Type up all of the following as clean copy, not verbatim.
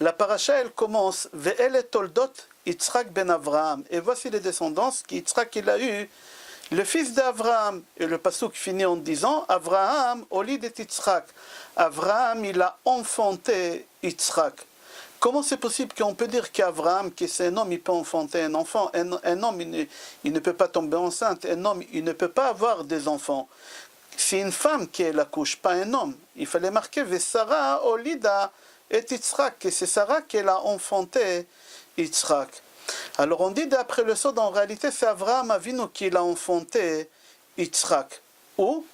La paracha, elle commence Ve'ele toldot Yitzhak ben Avraham. Et voici les descendances qu'Yitzhak il a eu, le fils d'Avraham. Et le passouk finit en disant Avraham, au lit de Yitzhak. Avraham, il a enfanté Yitzhak. Comment c'est possible qu'on peut dire qu'Avraham, qui c'est un homme, il peut enfanter un enfant? Un homme, il ne peut pas tomber enceinte. Un homme, il ne peut pas avoir des enfants. C'est une femme qui est la couche, pas un homme. Il fallait marquer Vesara Olida et Yitzhak. Et c'est Sarah qui l'a enfanté Yitzhak. Alors on dit d'après le Sod, en réalité c'est Avraham Avinu qui l'a enfanté Yitzhak. Ou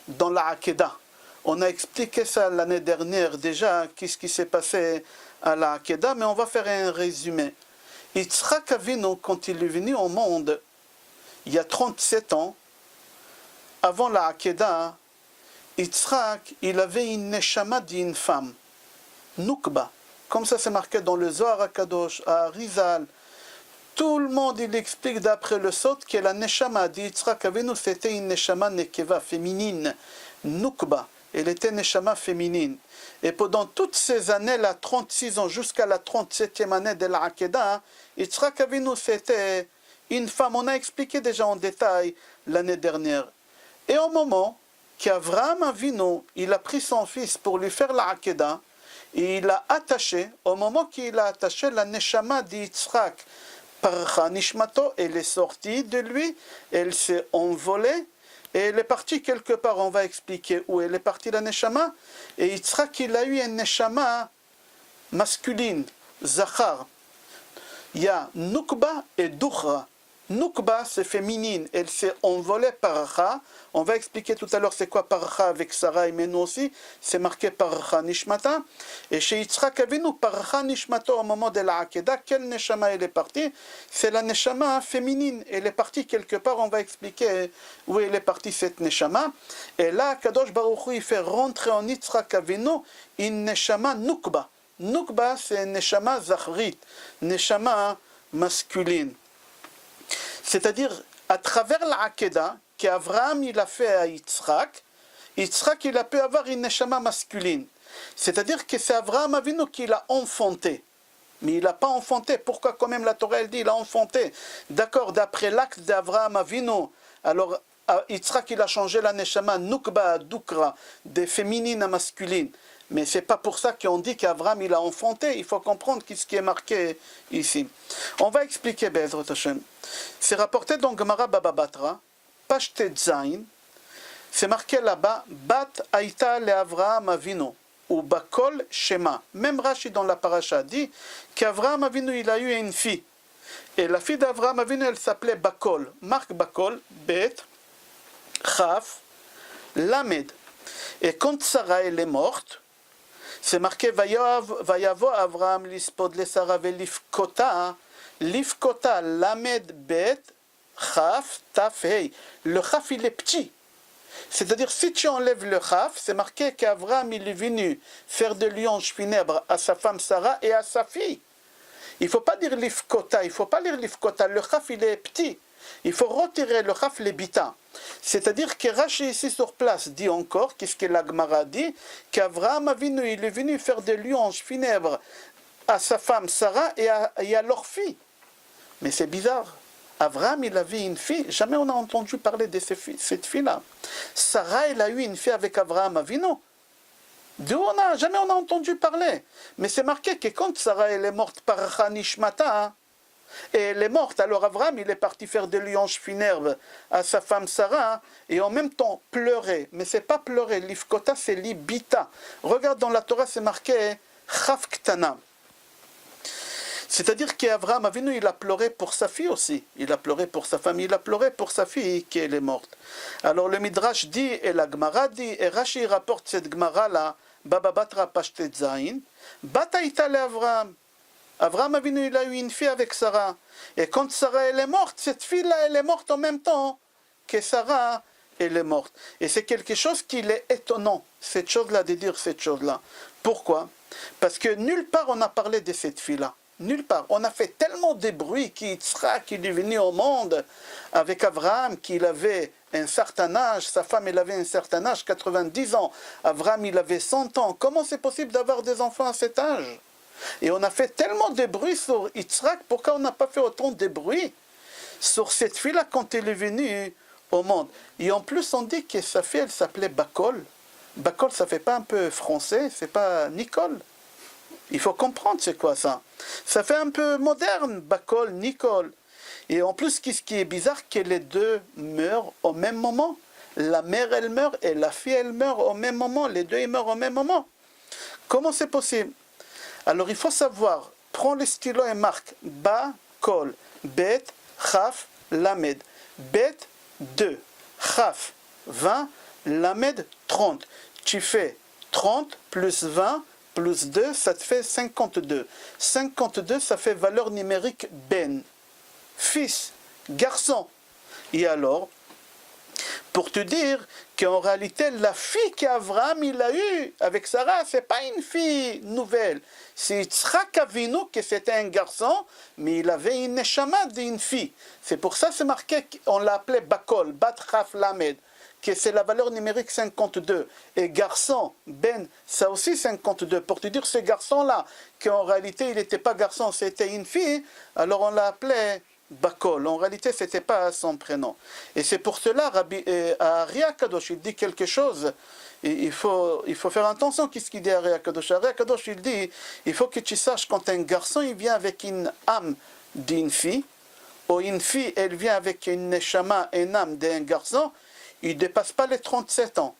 dans la Hakeda. On a expliqué ça l'année dernière déjà, qu'est-ce qui s'est passé à la Hakeda, mais on va faire un résumé. Yitzhak Avinu, quand il est venu au monde, il y a 37 ans, avant la Hakeda, Yitzhak, il avait une neshama d'une femme, Nukba. Comme ça c'est marqué dans le Zohar HaKadosh, à Rizal. Tout le monde il explique d'après le Sot que la neshama d'Yitzhak Avinu c'était une neshama nekeva, féminine, Nukba. Elle était neshama féminine. Et pendant toutes ces années-là, 36 ans, jusqu'à la 37e année de la Hakeda, Yitzhak Avinu c'était une femme. On a expliqué déjà en détail l'année dernière. Et au moment qu'Avraham Avinu, il a pris son fils pour lui faire la Hakeda, et il a attaché, au moment qu'il a attaché la neshama d'Yitzhak, par Nishmato, elle est sortie de lui, elle s'est envolée, et elle est partie quelque part, on va expliquer où elle est partie la neshama, et Yitzhak il a eu une neshama masculine, Zachar. Il y a Nukba et Dukhra. Nukba, c'est féminine, elle s'est envolée Paracha. On va expliquer tout à l'heure c'est quoi Paracha avec Sarah et Menou aussi. C'est marqué Paracha Nishmata. Et chez Yitzhak Avinu, Paracha Nishmata au moment de la Hakeda, quelle neshama elle est partie? C'est la neshama féminine. Elle est partie quelque part, on va expliquer où elle est partie cette neshama. Et là, Kadosh Baruch Hu, il fait rentrer en Yitzhak Avinu une neshama Nukba. Nukba, c'est une neshama Zachrit, neshama masculine. C'est-à-dire, à travers la Hakeda, qu'Avraham il a fait à Yitzhak, Yitzhak il a pu avoir une neshama masculine. C'est-à-dire que c'est Avraham Avinu qui l'a enfanté. Mais il n'a pas enfanté. Pourquoi quand même la Torah elle dit il a enfanté? D'accord, d'après l'acte d'Avraham Avinu, alors Yitzhak il a changé la neshama Nukba à Dukra, de féminine à masculine. Mais ce n'est pas pour ça qu'on dit qu'Avraham il a enfanté. Il faut comprendre ce qui est marqué ici. On va expliquer Be'ezrat Hashem. C'est rapporté dans Gemara Baba Batra, page Tetzain. C'est marqué là-bas, Bat Aïta le Avraham Avinu, ou Bakol Shema. Même Rashi dans la paracha dit qu'Avraham Avinu il a eu une fille. Et la fille d'Avraham Avinu elle s'appelait Bakol. Marque Bakol, Bet, Chaf, Lamed. Et quand Sarah elle est morte, c'est marqué Vayavo Avraham lispod le Sarah velifkota, lifkota lamed bet chaf taf hei. Le chaf il est petit. C'est-à-dire si tu enlèves le chaf, c'est marqué qu'Avraham il est venu faire de louanges funèbres à sa femme Sarah et à sa fille. Il ne faut pas dire lifkota, il ne faut pas lire lifkota. Le chaf il est petit. Il faut retirer le chaf les bita. C'est-à-dire que Rashi ici sur place dit encore, qu'est-ce que la Gemara dit, qu'Avraham Avinu il est venu faire des louanges funèbres à sa femme Sarah et à leur fille. Mais c'est bizarre. Avraham il avait une fille, jamais on n'a entendu parler de cette fille-là. Sarah elle a eu une fille avec Avraham Avinu. Jamais on a entendu parler. Mais c'est marqué que quand Sarah elle est morte par Hanishmata, et elle est morte, alors Avraham il est parti faire des louanges funèbres à sa femme Sarah, et en même temps pleurer. Mais c'est pas pleurer, l'ifkota c'est l'ibita. Regarde dans la Torah c'est marqué Chaf Ktana. C'est-à-dire qu'Avraham Avinu il a pleuré pour sa fille aussi. Il a pleuré pour sa famille, il a pleuré pour sa fille qui est morte. Alors le Midrash dit, et la Gemara dit, et Rashi rapporte cette Gemara là, Baba Batra Pashtet Zain, Bataïta le Avraham. Avraham Avinu il a eu une fille avec Sarah. Et quand Sarah elle est morte, cette fille-là elle est morte en même temps que Sarah elle est morte. Et c'est quelque chose qui est étonnant, cette chose-là, de dire cette chose-là. Pourquoi? Parce que nulle part on a parlé de cette fille-là. Nulle part. On a fait tellement de bruit qu'Yitzhak est venu au monde avec Avraham, qu'il avait un certain âge, sa femme elle avait un certain âge, 90 ans. Avraham il avait 100 ans. Comment c'est possible d'avoir des enfants à cet âge? Et on a fait tellement de bruit sur Yitzhak, pourquoi on n'a pas fait autant de bruit sur cette fille-là quand elle est venue au monde? Et en plus, on dit que sa fille, elle s'appelait Bakol. Bakol, ça fait pas un peu français, c'est pas Nicole. Il faut comprendre c'est quoi ça. Ça fait un peu moderne, Bakol, Nicole. Et en plus, ce qui est bizarre, que les deux meurent au même moment. La mère, elle meurt, et la fille, elle meurt au même moment. Les deux, ils meurent au même moment. Comment c'est possible? Alors, il faut savoir, prends le stylo et marque Bakol, Bet, Chaf, Lamed. Bet, 2. Chaf, 20. Lamed, 30. Tu fais 30 plus 20 plus 2, ça te fait 52. 52, ça fait valeur numérique Ben. Fils, garçon. Et alors, pour te dire qu'en réalité, la fille qu'Abraham il a eue avec Sarah, ce n'est pas une fille nouvelle. C'est Yitzhak Avinu que c'était un garçon, mais il avait une neshama d'une fille. C'est pour ça que c'est marqué, on l'a appelé Bakol, Bat Chaf Lamed, que c'est la valeur numérique 52. Et garçon, Ben, ça aussi 52. Pour te dire ce garçon-là, qu'en réalité il n'était pas garçon, c'était une fille, alors on l'a appelé Bakol. En réalité, ce n'était pas son prénom. Et c'est pour cela, Ari Akadosh, il dit quelque chose. Et il faut faire attention à ce qu'il dit à Ari Akadosh. Ari Akadosh, il dit, il faut que tu saches, quand un garçon, il vient avec une âme d'une fille, ou une fille, elle vient avec une neshama, une âme d'un garçon, il ne dépasse pas les 37 ans.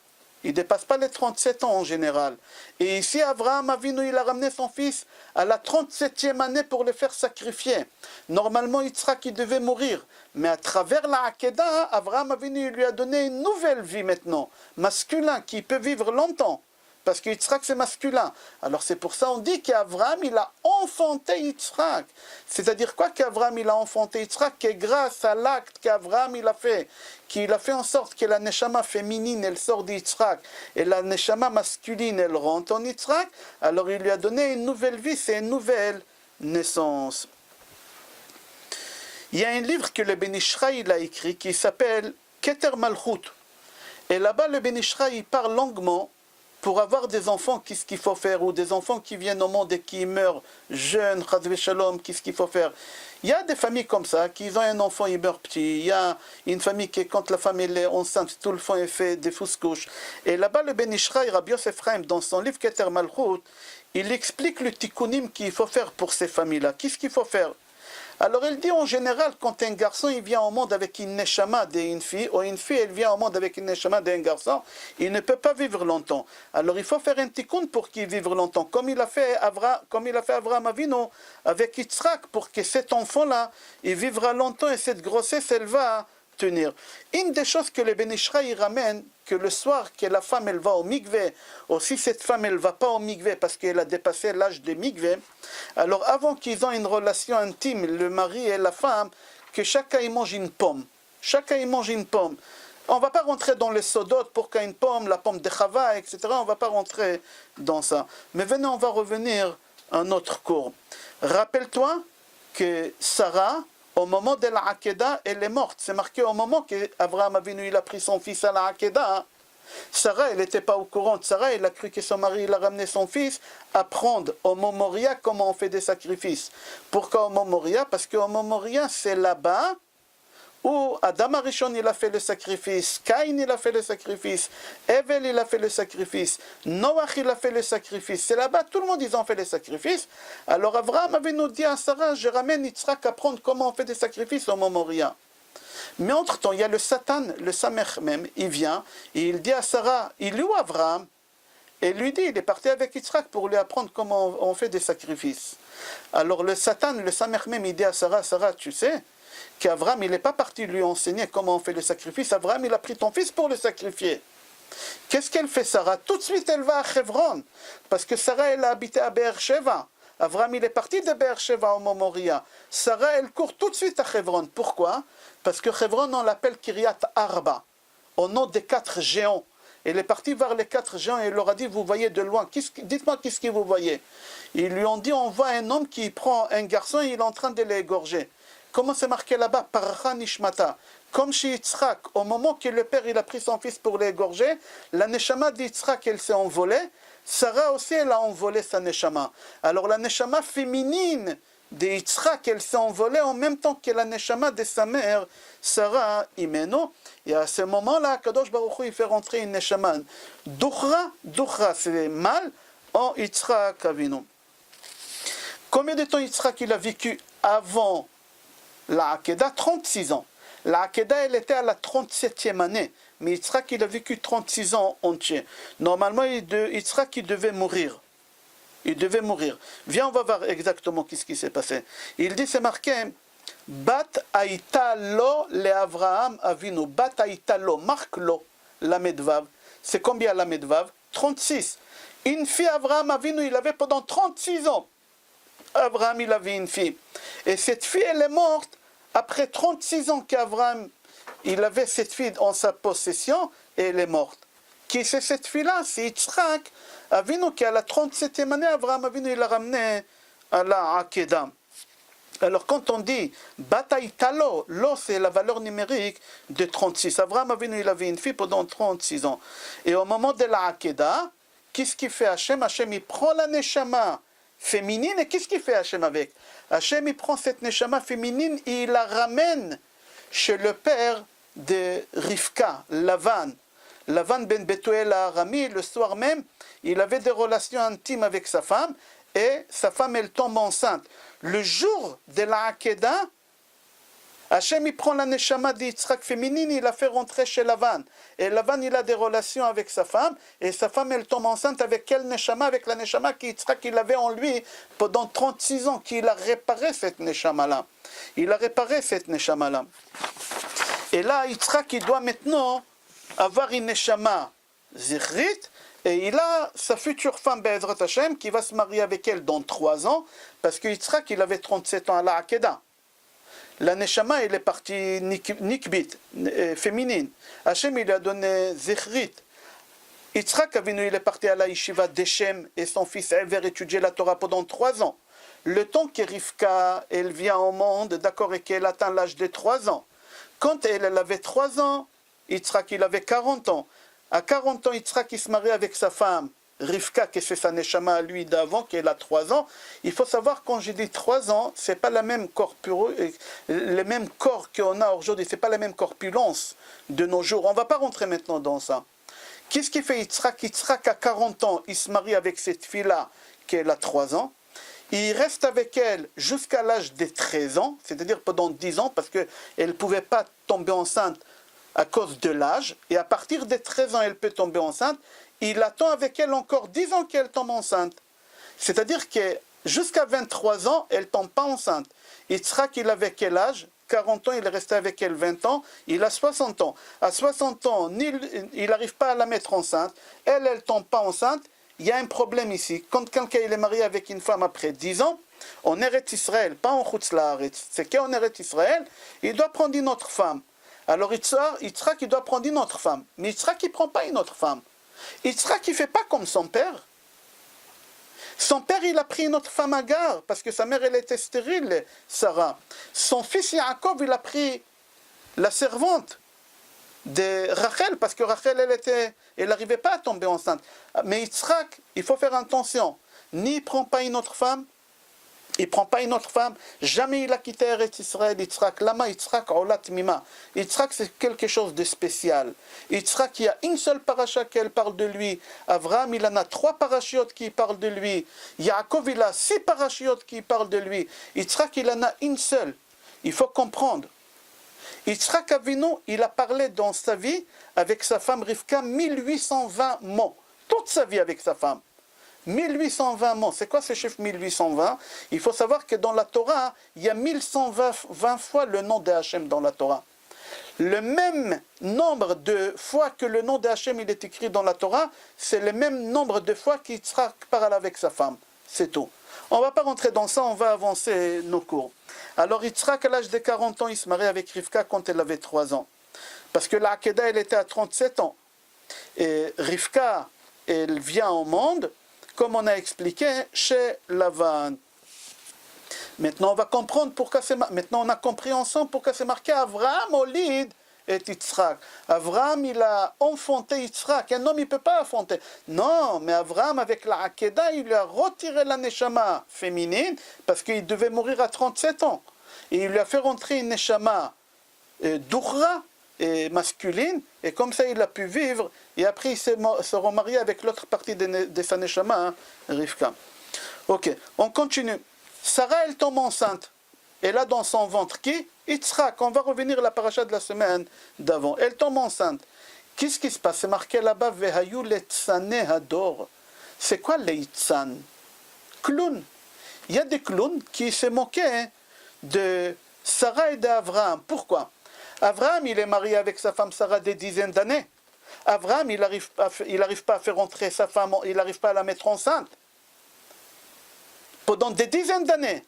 Il ne dépasse pas les 37 ans en général. Et ici, Abraham Avinu, il a ramené son fils à la 37e année pour le faire sacrifier. Normalement, Yitzhak, il devait mourir. Mais à travers la Hakeda, Abraham Avinu, il lui a donné une nouvelle vie maintenant, masculin, qui peut vivre longtemps. Parce que Yitzhak, c'est masculin. Alors c'est pour ça on dit qu'Abraham, il a enfanté Yitzhak. C'est-à-dire quoi qu'Abraham, il a enfanté Yitzhak? Que grâce à l'acte qu'Abraham, il a fait, qu'il a fait en sorte que la neshama féminine, elle sort d'Yitzhak, et la neshama masculine, elle rentre en Yitzhak, alors il lui a donné une nouvelle vie, c'est une nouvelle naissance. Il y a un livre que le Ben Ishraï a écrit qui s'appelle Keter Malchut. Et là-bas, le Ben Ishraï parle longuement pour avoir des enfants, qu'est-ce qu'il faut faire, ou des enfants qui viennent au monde et qui meurent jeunes, chas shalom, qu'est-ce qu'il faut faire. Il y a des familles comme ça, qui ont un enfant, il meurt petit. Il y a une famille qui, quand la femme est enceinte, tout le fond est fait des fausses couches. Et là-bas, le Ben Ishraï, Rabbi Yosef Chaim, dans son livre Keter Malchut, il explique le tikkunim qu'il faut faire pour ces familles-là. Qu'est-ce qu'il faut faire? Alors il dit en général, quand un garçon il vient au monde avec une neshama d'une fille, ou une fille elle vient au monde avec une neshama d'un garçon, il ne peut pas vivre longtemps. Alors il faut faire un tikkun pour qu'il vive longtemps, comme il a fait Abraham Avinu avec Yitzhak, pour que cet enfant-là, il vivra longtemps et cette grossesse, elle va tenir. Une des choses que les Ben Ishraï ramènent, que le soir que la femme elle va au mikvé, ou si cette femme elle va pas au mikvé parce qu'elle a dépassé l'âge de mikvé, alors avant qu'ils aient une relation intime, le mari et la femme, que chacun y mange une pomme. Chacun y mange une pomme. On ne va pas rentrer dans les sodotes pour qu'il y ait une pomme, la pomme de Chava, etc. On ne va pas rentrer dans ça. Mais venez, on va revenir à un autre cours. Rappelle-toi que Sarah, au moment de la Hakeda, elle est morte. C'est marqué au moment qu'Abraham Avinu il a pris son fils à la Hakeda. Sarah, elle n'était pas au courant. Sarah, elle a cru que son mari il a ramené son fils à prendre au Mont Moria comment on fait des sacrifices. Pourquoi au Mont Moria? Parce qu'au Mont Moria, c'est là-bas où Adam Arishon il a fait le sacrifice, Caïn il a fait le sacrifice, Evel il a fait le sacrifice, Noach il a fait le sacrifice. C'est là-bas, tout le monde ils ont fait les sacrifices. Alors Abraham avait nous dit à Sarah, je ramène Yitzhak à apprendre comment on fait des sacrifices au Mont Moria. Mais entre-temps, il y a le Satan, le Samer même, il vient et il dit à Sarah, il est où Abraham? Et lui dit, il est parti avec Yitzhak pour lui apprendre comment on fait des sacrifices. Alors le Satan, le Samer même, il dit à Sarah, Sarah, tu sais qu'Abraham, il n'est pas parti lui enseigner comment on fait le sacrifice. Abraham, il a pris ton fils pour le sacrifier. Qu'est-ce qu'elle fait, Sarah? Tout de suite, elle va à Hebron. Parce que Sarah, elle a habité à Beersheva. Abraham, il est parti de Beersheva au Mont Moria. Sarah, elle court tout de suite à Hebron. Pourquoi? Parce que Hebron, on l'appelle Kiryat Arba, au nom des 4 géants. Elle est partie vers les 4 géants et elle leur a dit, vous voyez de loin, dites-moi qu'est-ce que vous voyez. Ils lui ont dit, on voit un homme qui prend un garçon et il est en train de l'égorger. Comment c'est marqué là-bas? Paracha Nishmata. Comme chez Yitzhak, au moment que le père il a pris son fils pour l'égorger, la neshama d'Yitzhak elle s'est envolée. Sarah aussi, elle a envolé sa neshama. Alors la neshama féminine de Yitzhak, elle s'est envolée en même temps que la neshama de sa mère, Sarah Imeno. Et à ce moment-là, Kadosh Baruch Hu, il fait rentrer une neshama. Duchra, c'est mâle, en Yitzhak Avinu. Combien de temps Yitzhak il a vécu avant la Hakeda? 36 ans. La Hakeda, elle était à la 37e année. Mais Yitzhak, il a vécu 36 ans entiers. Normalement, Yitzhak, il devait mourir. Il devait mourir. Viens, on va voir exactement ce qui s'est passé. Il dit, c'est marqué, Bat Aïta Lo le Avraham Avinu. Bat Aïta Lo, marque Lo, la Medvav. C'est combien la Medvav? 36. Une fille, Avraham Avinu, il avait pendant 36 ans. Abraham, il avait une fille. Et cette fille, elle est morte après 36 ans qu'Abraham, il avait cette fille en sa possession et elle est morte. Qui c'est cette fille-là? C'est Yitzhak Avinu qui à la 37e année, Abraham Avinu, il l'a ramené à la Hakeda. Alors quand on dit Bataïtalo, lo c'est la valeur numérique de 36. Abraham Avinu, il avait une fille pendant 36 ans. Et au moment de la Hakeda, qu'est-ce qu'il fait Hachem? Hachem, il prend la neshama féminine, et qu'est-ce qu'il fait Hachem avec? Hachem, il prend cette neshama féminine et il la ramène chez le père de Rivka, Lavan. Lavan ben Betuel Arami, le soir même, il avait des relations intimes avec sa femme, et sa femme, elle tombe enceinte. Le jour de la Hakeda, Hachem, il prend la neshama d'Yitzhak féminine, il la fait rentrer chez Lavan. Et Lavan, il a des relations avec sa femme, et sa femme, elle tombe enceinte avec quelle neshama? Avec la neshama qu'Yitzhak, il avait en lui pendant 36 ans, qu'il a réparé cette neshama-là. Il a réparé cette neshama-là. Et là, Yitzhak, il doit maintenant avoir une neshama zichrit, et il a sa future femme, Be'ezrat Hashem, qui va se marier avec elle dans 3 ans, parce que Yitzhak, il avait 37 ans à la Hakeda. La neshama, elle est partie nikbit, féminine. Hachem, il a donné zichrit. Yitzhak Avinu, il est parti à la yeshiva d'Echem, et son fils Ever étudier la Torah pendant 3 ans. Le temps que Rivka, elle vient au monde, d'accord, et qu'elle atteint l'âge de 3 ans. Quand elle avait 3 ans, Yitzhak, il avait 40 ans. À 40 ans, Yitzhak, il se marie avec sa femme, Rivka, qui c'est sa neshama à lui d'avant, qui a 3 ans. Il faut savoir, quand j'ai dit 3 ans, c'est pas la même le même corps qu'on a aujourd'hui, c'est pas la même corpulence de nos jours. On va pas rentrer maintenant dans ça. Qu'est-ce qui fait Yitzhak? Yitzhak, à 40 ans, il se marie avec cette fille-là, qui a 3 ans. Il reste avec elle jusqu'à l'âge de 13 ans, c'est-à-dire pendant 10 ans, parce qu'elle ne pouvait pas tomber enceinte à cause de l'âge. Et à partir de 13 ans, elle peut tomber enceinte. Il attend avec elle encore 10 ans qu'elle tombe enceinte. C'est-à-dire que jusqu'à 23 ans, elle ne tombe pas enceinte. Yitzhak, il avait quel âge? 40 ans, il est resté avec elle 20 ans, il a 60 ans. À 60 ans, il n'arrive pas à la mettre enceinte, elle ne tombe pas enceinte. Il y a un problème ici. Quand quelqu'un est marié avec une femme après 10 ans, en Eretz Israël, pas en Chutz La'aretz, c'est qu'en Eretz Israël, il doit prendre une autre femme. Alors Yitzhak, il doit prendre une autre femme. Mais Yitzhak, il ne prend pas une autre femme. Yitzhak, il ne fait pas comme son père. Son père, il a pris une autre femme Agar, parce que sa mère, elle était stérile, Sarah. Son fils Yaakov, il a pris la servante de Rachel, parce que Rachel, elle n'arrivait pas à tomber enceinte. Mais Yitzhak, il faut faire attention. Ni il ne prend pas une autre femme, il ne prend pas une autre femme. Jamais il a quitté Eretz Israël, Yitzhak. Lama Yitzhak, Olat Mima. Yitzhak, c'est quelque chose de spécial. Yitzhak, il y a une seule paracha qui parle de lui. Avraham, il en a 3 parachiotes qui parlent de lui. Yaakov, il a 6 parachiotes qui parlent de lui. Yitzhak, il en a une seule. Il faut comprendre. Yitzhak Avinu, il a parlé dans sa vie avec sa femme Rivka 1820 mots. Toute sa vie avec sa femme. 1820 mots. C'est quoi ce chiffre 1820? Il faut savoir que dans la Torah, il y a 1120 fois le nom de Hachem dans la Torah. Le même nombre de fois que le nom de Hachem il est écrit dans la Torah, c'est le même nombre de fois qu'Yitzhak parle avec sa femme. C'est tout. On ne va pas rentrer dans ça, on va avancer nos cours. Alors Yitzhak, à l'âge de 40 ans, il se marie avec Rivka quand elle avait 3 ans. Parce que la Hakeda, elle était à 37 ans. Et Rivka, elle vient au monde, comme on a expliqué, chez Lavan. Maintenant, on va comprendre pourquoi c'est marqué. Maintenant, on a compris ensemble pourquoi c'est marqué Avraham Olid et Yitzhak. Abraham, il a enfanté Yitzhak. Un homme, il ne peut pas enfanter. Non, mais Abraham, avec la Hakeda, il lui a retiré la Neshama féminine parce qu'il devait mourir à 37 ans. Et il lui a fait rentrer une Neshama d'Ukhra, masculine, et comme ça il a pu vivre, et après il se remarié avec l'autre partie de sa Neshama, Rivka. Ok, on continue. Sarah, elle tombe enceinte. Elle a dans son ventre qui? Yitzhak. On va revenir à la paracha de la semaine d'avant. Elle tombe enceinte. Qu'est-ce qui se passe? C'est marqué là-bas, Vehayu letzane hador. C'est quoi les Yitzhan? Clown. Il y a des clowns qui se moquaient de Sarah et d'Abraham. Pourquoi? Abraham, il est marié avec sa femme Sarah des dizaines d'années. Abraham, il n'arrive pas à faire rentrer sa femme, il n'arrive pas à la mettre enceinte. Pendant des dizaines d'années.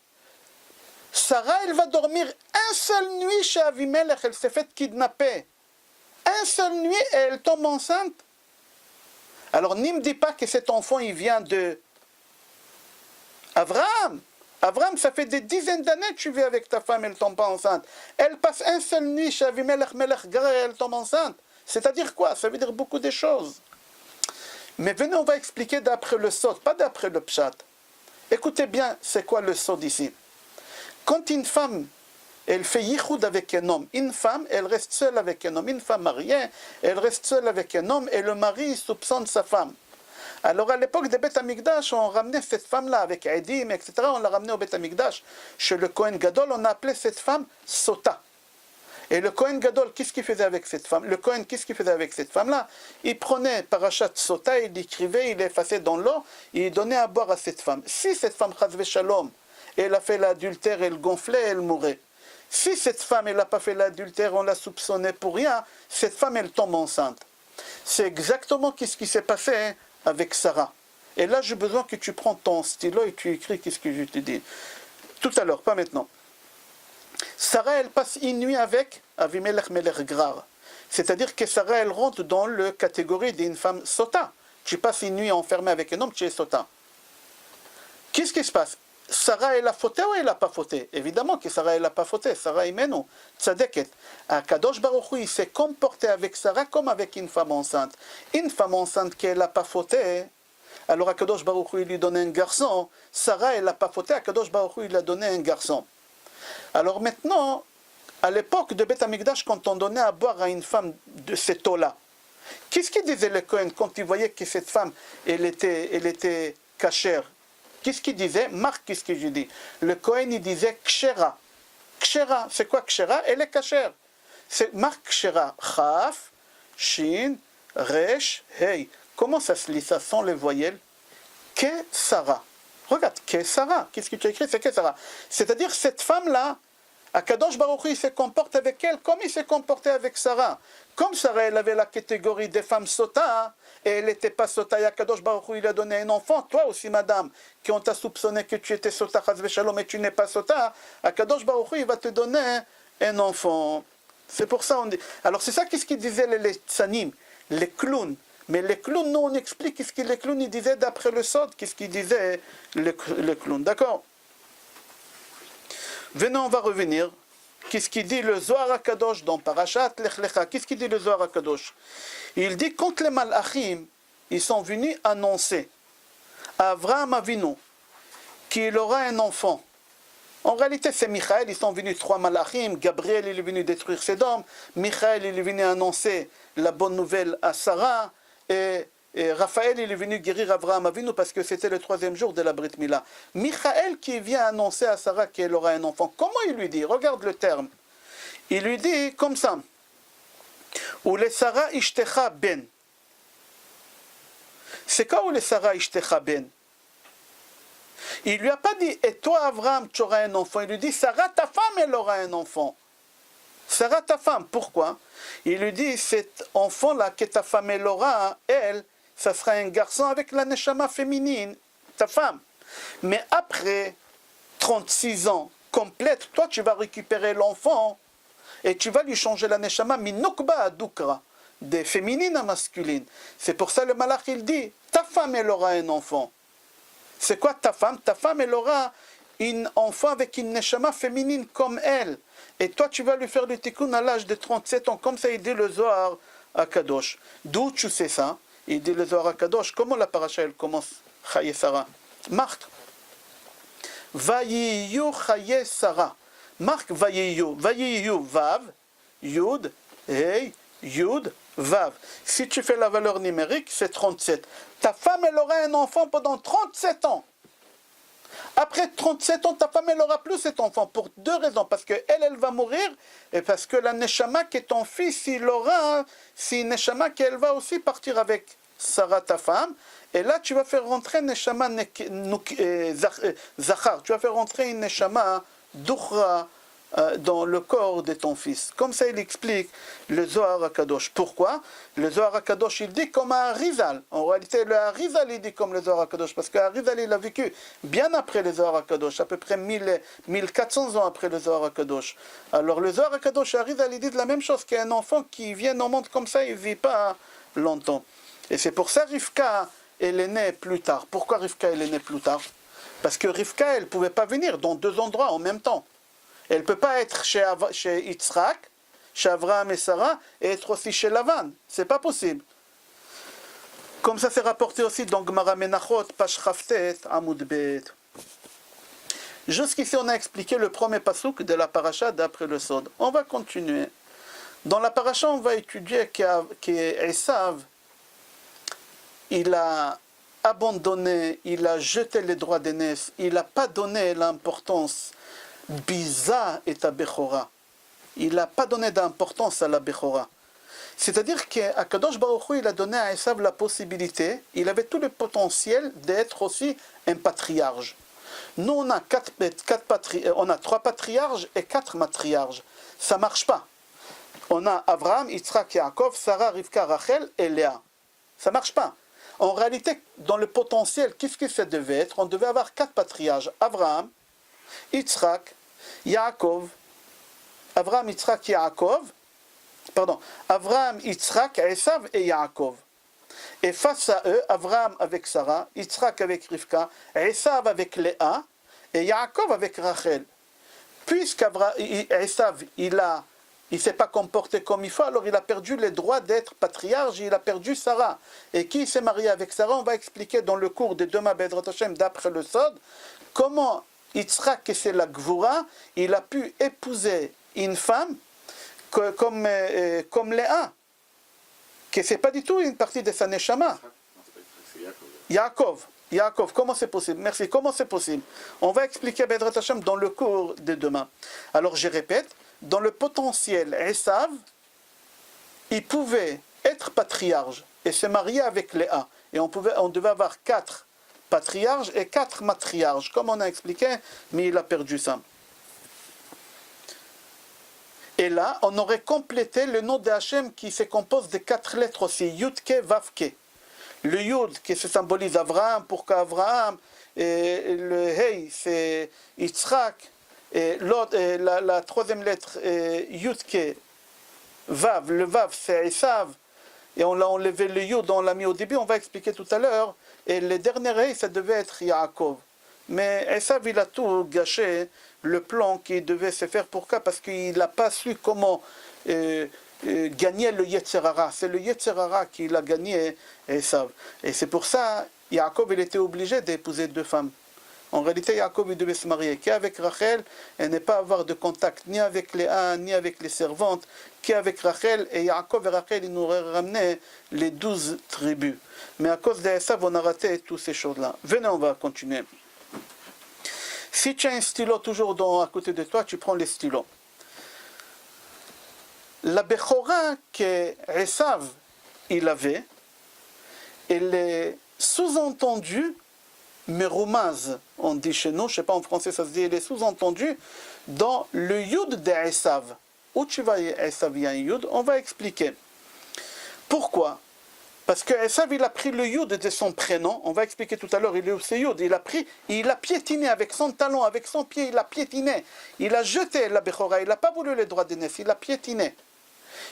Sarah, elle va dormir une seule nuit chez Avimelech, elle s'est faite kidnapper. Une seule nuit et elle tombe enceinte. Alors, ne me dis pas que cet enfant, il vient de Abraham. Abraham, ça fait des dizaines d'années que tu vis avec ta femme, elle ne tombe pas enceinte. Elle passe une seule nuit chez Avimelech, Melech Gerer, elle tombe enceinte. C'est-à-dire quoi? Ça veut dire beaucoup de choses. Mais venez, on va expliquer d'après le sod, pas d'après le pshat. Écoutez bien, c'est quoi le sod ici? Quand une femme, elle fait yichud avec un homme, une femme, elle reste seule avec un homme. Une femme mariée, elle reste seule avec un homme et le mari soupçonne sa femme. Alors à l'époque des Beth Amikdash, on ramenait cette femme-là avec Edim, etc. On l'a ramenée au Beth Amikdash. Chez le Kohen Gadol, on appelait cette femme Sota. Et le Kohen Gadol, qu'est-ce qu'il faisait avec cette femme? Le Kohen, qu'est-ce qu'il faisait avec cette femme-là? Il prenait Parashat Sota, il l'écrivait, il l'effaçait dans l'eau, et il donnait à boire à cette femme. Si cette femme, Chaz Veshalom, elle a fait l'adultère, elle gonflait, elle mourait. Si cette femme, elle n'a pas fait l'adultère, on la soupçonnait pour rien, cette femme, elle tombe enceinte. C'est exactement ce qui s'est passé avec Sarah. Et là, j'ai besoin que tu prends ton stylo et tu écris ce que je te dis. Tout à l'heure, pas maintenant. Sarah, elle passe une nuit avec Avimelech Melech Grar. C'est-à-dire que Sarah, elle rentre dans la catégorie d'une femme sota. Tu passes une nuit enfermée avec un homme, tu es sota. Qu'est-ce qui se passe? Sarah, elle a fauté ou elle n'a pas fauté? Évidemment que Sarah, elle n'a pas fauté. Sarah, imenu, tzadeket. Akadosh Baruch Hu, il s'est comporté avec Sarah comme avec une femme enceinte. Une femme enceinte qui n'a pas fauté, alors Akadosh Baruch Hu, il lui donnait un garçon. Sarah, elle n'a pas fauté, Akadosh Baruch Hu, il a donné un garçon. Alors maintenant, à l'époque de Beth Amikdash, quand on donnait à boire à une femme de cet eau-là, qu'est-ce qu'il disait le Kohen quand il voyait que cette femme, elle était cachère? Qu'est-ce qu'il disait? Marc, qu'est-ce que je dis? Le Kohen, il disait Kshera. Kshera, c'est quoi Kshera? Elle est cachère. C'est Marc Kshera. Chaf, Shin, Resh, Hey. Comment ça se lit? Ça sent les voyelles. Kesara. Regarde, Kesara. Qu'est-ce que tu as écrit? C'est Kesara. C'est-à-dire, cette femme-là, Akadosh Baruch Hu, il se comporte avec elle comme il s'est comporté avec Sarah. Comme Sarah, elle avait la catégorie des femmes sota, et elle n'était pas sota, et Akadosh Baruch Hu, il a donné un enfant. Toi aussi, madame, qui on t'a soupçonné que tu étais sota, chas v'shalom, et tu n'es pas sota, Akadosh Baruch Hu, il va te donner un enfant. C'est pour ça on dit. Alors c'est ça qu'est-ce qu'ils disaient les tsanim, les clowns. Mais les clowns, nous on explique qu'est-ce que les clowns ils disaient d'après le sod, qu'est-ce qu'ils disaient les clowns. D'accord? Venons, on va revenir. Qu'est-ce qu'il dit le Zohar HaKadosh dans Parashat Lech Lecha? Qu'est-ce qu'il dit le Zohar HaKadosh? Il dit quand les Malachim, ils sont venus annoncer à Avraham Avinu qu'il aura un enfant. En réalité, c'est Michaël, ils sont venus 3 Malachim, Gabriel il est venu détruire Sédom, Michaël il est venu annoncer la bonne nouvelle à Sarah, et Raphaël il est venu guérir Avraham Avinu parce que c'était le 3e jour de la Brit Mila. Michaël qui vient annoncer à Sarah qu'elle aura un enfant, comment il lui dit? Regarde le terme. Il lui dit comme ça. Ou les Sarah ishtecha ben. C'est quoi ou les Sarah ishtecha ben? Il lui a pas dit et toi Avraham tu auras un enfant. Il lui dit Sarah ta femme elle aura un enfant. Sarah ta femme, pourquoi? Il lui dit cet enfant là que ta femme elle aura, elle, ça sera un garçon avec la neshama féminine, ta femme. Mais après 36 ans complète, toi tu vas récupérer l'enfant et tu vas lui changer la neshama minukba à dukra, des féminines à masculines. C'est pour ça le malach il dit ta femme elle aura un enfant. C'est quoi ta femme? Ta femme elle aura une enfant avec une neshama féminine comme elle. Et toi, tu vas lui faire le tikkun à l'âge de 37 ans, comme ça il dit le Zohar à Kadosh. D'où tu sais ça? Il dit le Zohar à Kadosh. Comment la paracha elle commence? Chaye Sarah. Marc. Vayiyu Chaye Sarah. Marc Vayiyu. Vayiyu Vav, Yud, Hey, Yud, Vav. Si tu fais la valeur numérique, c'est 37. Ta femme, elle aura un enfant pendant 37 ans. Après 37 ans, ta femme, elle n'aura plus cet enfant pour deux raisons. Parce qu'elle, elle va mourir et parce que la Neshama qui est ton fils, il aura, c'est une Neshama qui elle va aussi partir avec Sarah, ta femme. Et là, tu vas faire rentrer Neshama Zachar. Tu vas faire rentrer une Neshama Duchra dans le corps de ton fils. Comme ça, il explique le Zohar HaKadosh. Pourquoi? Le Zohar HaKadosh, il dit comme un Harizal. En réalité, le Harizal, il dit comme le Zohar HaKadosh, parce que Harizal, il a vécu bien après le Zohar HaKadosh, à peu près 1400 ans après le Zohar HaKadosh. Alors, le Zohar HaKadosh, Harizal, il dit la même chose qu'un enfant qui vient au monde comme ça, il ne vit pas longtemps. Et c'est pour ça Rivka, elle est née plus tard. Pourquoi Rivka, elle est née plus tard? Parce que Rivka, elle ne pouvait pas venir dans deux endroits en même temps. Elle ne peut pas être chez Yitzhak, chez Avraham et Sarah, et être aussi chez Lavan. Ce n'est pas possible. Comme ça, c'est rapporté aussi dans Gemara Menachot, Page Chavtet, Amud Bet. Jusqu'ici, on a expliqué le premier pasuk de la paracha d'après le Sod. On va continuer. Dans la paracha, on va étudier qu'Esav, il a abandonné, il a jeté les droits d'aînesse, il n'a pas donné l'importance Biza et à Bechora. Il n'a pas donné d'importance à la Bechora. C'est-à-dire qu'Akadosh Baruch Hu, il a donné à Esav la possibilité, il avait tout le potentiel d'être aussi un patriarche. Nous, on a trois patriarches et 4 matriarches. Ça ne marche pas. On a Abraham, Yitzhak, Yaakov, Sarah, Rivka, Rachel et Léa. Ça ne marche pas. En réalité, dans le potentiel, qu'est-ce que ça devait être? On devait avoir 4 patriarches. Abraham, Yitzhak, Yaakov, Avraham, Yitzhak, Yaakov, Avraham, Yitzhak, Esav et Yaakov. Et face à eux, Avraham avec Sarah, Yitzhak avec Rivka, Esav avec Léa et Yaakov avec Rachel. Puisqu'Esav, il ne s'est pas comporté comme il faut, alors il a perdu les droits d'être patriarche, il a perdu Sarah. Et qui s'est marié avec Sarah? On va expliquer dans le cours de demain, Bezrat Hashem, d'après le Sod, comment Yitzhak, qui c'est la Gvura, il a pu épouser une femme comme Léa, que ce n'est pas du tout une partie de sa Neshama. Yaakov, comment c'est possible? Merci, comment c'est possible? On va expliquer Bezrat Hashem dans le cours de demain. Alors je répète, dans le potentiel, Esav, il pouvait être patriarche et se marier avec Léa. Et on devait avoir 4 patriarches et 4 matriarches, comme on a expliqué, mais il a perdu ça. Et là, on aurait complété le nom de Hachem qui se compose de 4 lettres aussi, Yudke, Vavke. Le Yud qui se symbolise Avraham, pour qu'Avraham, et le Hey, c'est Yitzhak, et la troisième lettre, Yudke, Vav, le Vav, c'est Esav, et on l'a enlevé le Yud, on l'a mis au début, on va expliquer tout à l'heure, et le dernier Hey, ça devait être Yaakov. Mais Esav, il a tout gâché, le plan qui devait se faire. Pourquoi? Parce qu'il n'a pas su comment gagner le Yetzer Hara. C'est le Yetzer Hara qui l'a gagné, Esav. Et c'est pour ça, Yaakov, il était obligé d'épouser 2 femmes. En réalité, Yaakov, il devait se marier qu'avec Rachel et ne pas avoir de contact ni avec Léa, ni avec les servantes, qu'avec Rachel. Et Yaakov et Rachel, ils nous auraient ramené les 12 tribus. Mais à cause d'Esav, on a raté toutes ces choses-là. Venez, on va continuer. Si tu as un stylo toujours à côté de toi, tu prends les stylos. La Bechora que Esav il avait, elle est sous-entendue, merumaz, on dit chez nous, je ne sais pas en français ça se dit, elle est sous-entendue dans le Yud de Esav. Où tu vas, Esav, il y a un Yud, on va expliquer. Pourquoi? Parce que Esav, il a pris le Yud de son prénom, on va expliquer tout à l'heure, il est où c'est Yud, il a piétiné avec son talon, avec son pied, il a piétiné. Il a jeté la Bechora, il n'a pas voulu les droits d'aînesse, il a piétiné.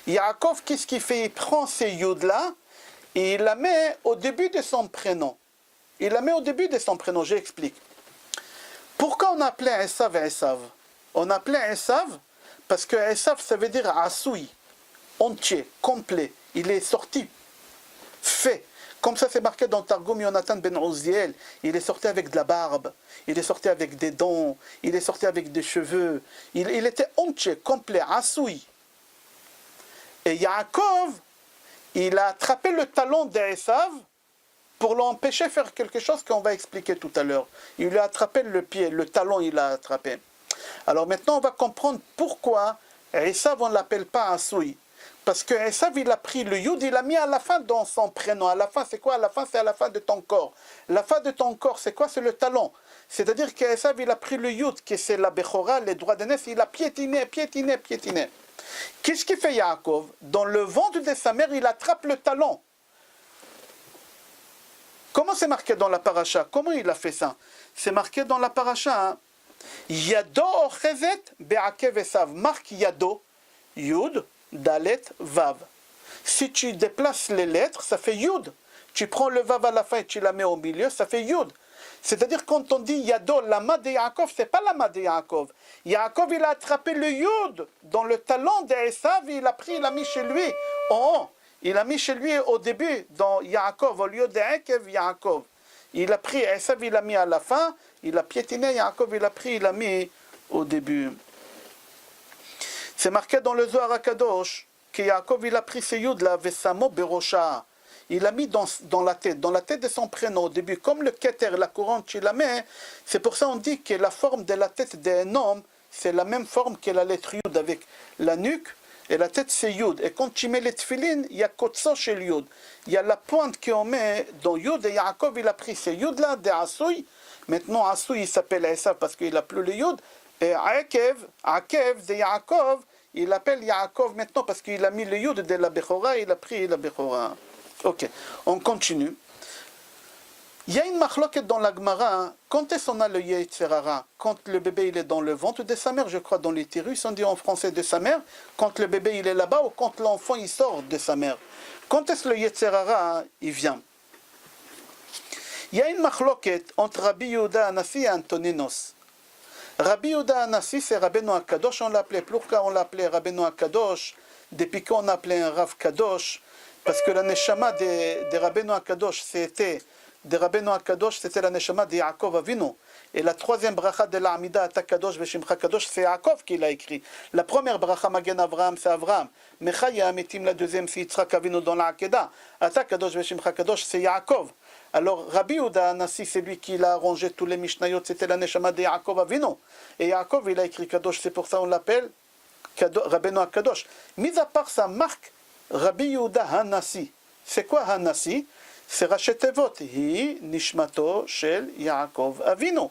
Yaakov, qu'est-ce qu'il fait? Il prend ces Yud-là, et il la met au début de son prénom. Il la met au début de son prénom, j'explique. Pourquoi on appelait Esav Esav? On appelait Esav parce que Esav, ça veut dire Asoui, entier, complet. Il est sorti, fait. Comme ça, c'est marqué dans Targum Yonatan ben Uziel. Il est sorti avec de la barbe, il est sorti avec des dents, il est sorti avec des cheveux. Il était entier, complet, Asoui. Et Yaakov, il a attrapé le talon d'Esav pour l'empêcher de faire quelque chose qu'on va expliquer tout à l'heure. Il lui a attrapé le pied, le talon il l'a attrapé. Alors maintenant on va comprendre pourquoi Esav on ne l'appelle pas Asoui. Parce que Esav il a pris le Yud, il l'a mis à la fin dans son prénom. À la fin c'est quoi? À la fin c'est à la fin de ton corps. La fin de ton corps c'est quoi? C'est le talon. C'est-à-dire qu'Esav il a pris le Yud, qui c'est la Bechora, les droits d'aînesse, il a piétiné. Qu'est-ce qu'il fait Yaakov? Dans le ventre de sa mère il attrape le talon. Comment c'est marqué dans la paracha? Comment il a fait ça? C'est marqué dans la paracha. Hein? Yado ochezet be'akev Esav. Marque Yado, Yud, Dalet, Vav. Si tu déplaces les lettres, ça fait Yud. Tu prends le Vav à la fin et tu la mets au milieu, ça fait Yud. C'est-à-dire quand on dit Yado, la main de Yaakov, c'est pas la main de Yaakov. Yaakov, il a attrapé le Yud dans le talon d'Esav, il a pris, il l'a mis chez lui en haut. Il a mis chez lui au début, dans Yaakov, au lieu de Ekev, Yaakov. Il a pris, Esav, il l'a mis à la fin, il a piétiné, Yaakov, il a pris, il l'a mis au début. C'est marqué dans le Zohar HaKadosh que Yaakov, il a pris ce Yud-là, Vesamo Berosha. Il l'a mis dans la tête de son prénom au début. Comme le Keter, la couronne, tu la mets, c'est pour ça qu'on dit que la forme de la tête d'un homme, c'est la même forme que la lettre Yud, avec la nuque. Et la tête c'est Yud. Et quand tu mets les tefilines, il y a Kotso chez le Yud. Il y a la pointe qu'on met dans Yud. Et Yaakov, il a pris ces Yud là, de Asoui. Maintenant, Asoui, il s'appelle Esav parce qu'il n'a plus le Yud. Et Akev de Yaakov, il l'appelle Yaakov maintenant parce qu'il a mis le Yud de la Bechora. Il a pris la Bechora. Ok, on continue. Il y a une machloket dans la Gemara, quand est-ce qu'on a le Yetzer Hara? Quand le bébé il est dans le ventre de sa mère, je crois dans l'utérus, on dit en français de sa mère, quand le bébé il est là-bas ou quand l'enfant il sort de sa mère. Quand est-ce que le Yetzer Hara il vient? Il y a une machloket entre Rabbi Yehuda Hanassi et Antoninos. Rabbi Yehuda Hanassi c'est Rabbeinu HaKadosh, on l'appelait, pourquoi on l'appelait Rabbeinu HaKadosh? Depuis qu'on appelait un Rav Kadosh, parce que la neshama de Rabbeinu HaKadosh c'était la neshama de Yaakov Avinu. Et la troisième bracha de l'Amida, Ata Kadosh Veshimcha Kadosh, c'est Yaakov qui l'a écrit. La première bracha Magen Avraham, c'est Avraham. Mechaya Amitim, la deuxième, c'est Yitzhak Avinu dans l'Akeda. Ata Kadosh Veshimcha Kadosh, c'est Yaakov. Alors Rabbi Yehuda Hanassi, c'est lui qui l'a arrangé tous les Mishnayot, c'était la neshama de Yaakov Avinu. Et Yaakov, il a écrit Kadosh, c'est pour ça qu'on l'appelle Rabbeinu HaKadosh. Mis à part sa marque, Rabbi Yehuda Hanassi. C'est quoi Hanassi? C'est Rashi Tevot, Hi Nishmato Shel Yaakov Avinu.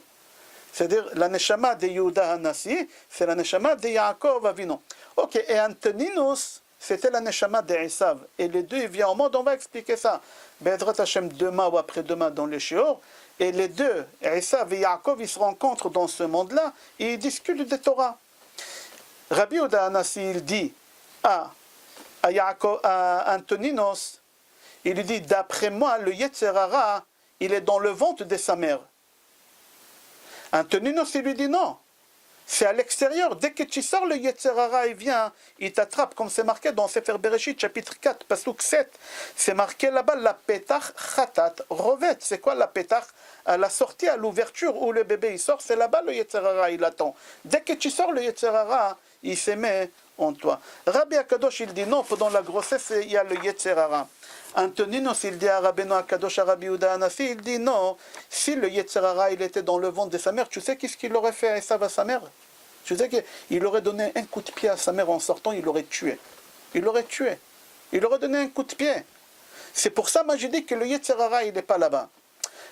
C'est-à-dire la neshama de Yehuda Hanassi, c'est la neshama de Yaakov Avinu. Ok, et Antoninos, c'était la neshama de Esav. Et les deux, ils viennent au monde, on va expliquer ça. Be'ezrat Hashem demain ou après-demain dans les Shior. Et les deux, Esav et Yaakov, ils se rencontrent dans ce monde-là et ils discutent de Torah. Rabbi Yehuda Hanassi, il dit à Antoninos, il lui dit, d'après moi, le Yetzer Hara, il est dans le ventre de sa mère. Antoninos, il lui dit non. C'est à l'extérieur. Dès que tu sors, le Yetzer Hara, il vient, il t'attrape, comme c'est marqué dans Sefer Bereshit, chapitre 4, pasuk 7. C'est marqué là-bas, la petach chatat rovet. C'est quoi la petach? À la sortie, à l'ouverture où le bébé il sort, c'est là-bas le Yetzer Hara, il attend. Dès que tu sors, le Yetzer Hara, il se met en toi. Rabbi HaKadosh, il dit non, pendant la grossesse, il y a le Yetzer Hara. Antoninos, il dit à Rabbeinu HaKadosh, à Rabbi Yehuda Hanassi, il dit non, si le Yetzer Hara, il était dans le ventre de sa mère, tu sais qu'est-ce qu'il aurait fait à Esav à sa mère? Tu sais qu'il aurait donné un coup de pied à sa mère en sortant, il l'aurait tué. Il l'aurait tué. Il aurait donné un coup de pied. C'est pour ça, moi, j'ai dit que le Yetzer Hara, il n'est pas là-bas.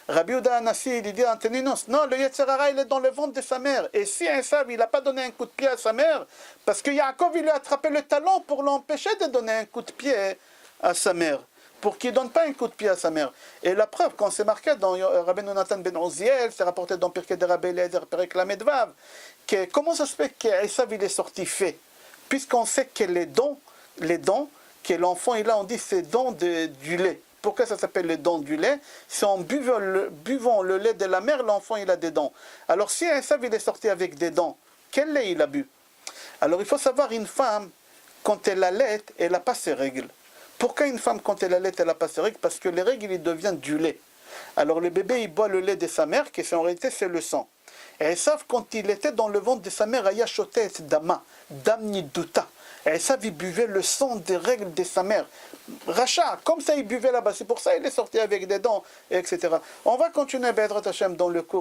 Rabbi Yehuda Hanassi, il dit à Antoninos, non, le Yetzer Hara, il est dans le ventre de sa mère. Et si Esav, il n'a pas donné un coup de pied à sa mère, parce que Yaakov, il lui a attrapé le talon pour l'empêcher de donner un coup de pied à sa mère, pour qu'il ne donne pas un coup de pied à sa mère. Et la preuve, quand c'est marqué dans Rabbeinu Natan ben Uziel, c'est rapporté dans Pirkei de Rabbi Eliezer, Perek Lamed Vav, que comment ça se fait qu'Esav, il est sorti fait? Puisqu'on sait que les dons que l'enfant il a, on dit c'est dons du lait. Pourquoi ça s'appelle les dents du lait? C'est en buvant le lait de la mère, l'enfant il a des dents. Alors si Esav il est sorti avec des dents, quel lait il a bu? Alors il faut savoir, une femme, quand elle allait, elle n'a pas ses règles. Pourquoi une femme, quand elle allait, elle n'a pas ses règles? Parce que les règles, ils deviennent du lait. Alors le bébé, il boit le lait de sa mère, qui en réalité, c'est le sang. Et Esav, quand il était dans le ventre de sa mère, Aya Shotet Dama, Dam Niduta. Et Esav, il buvait le sang des règles de sa mère. Racha, comme ça, il buvait là-bas. C'est pour ça qu'il est sorti avec des dents, etc. On va continuer, Bedrat Hashem, dans le cours.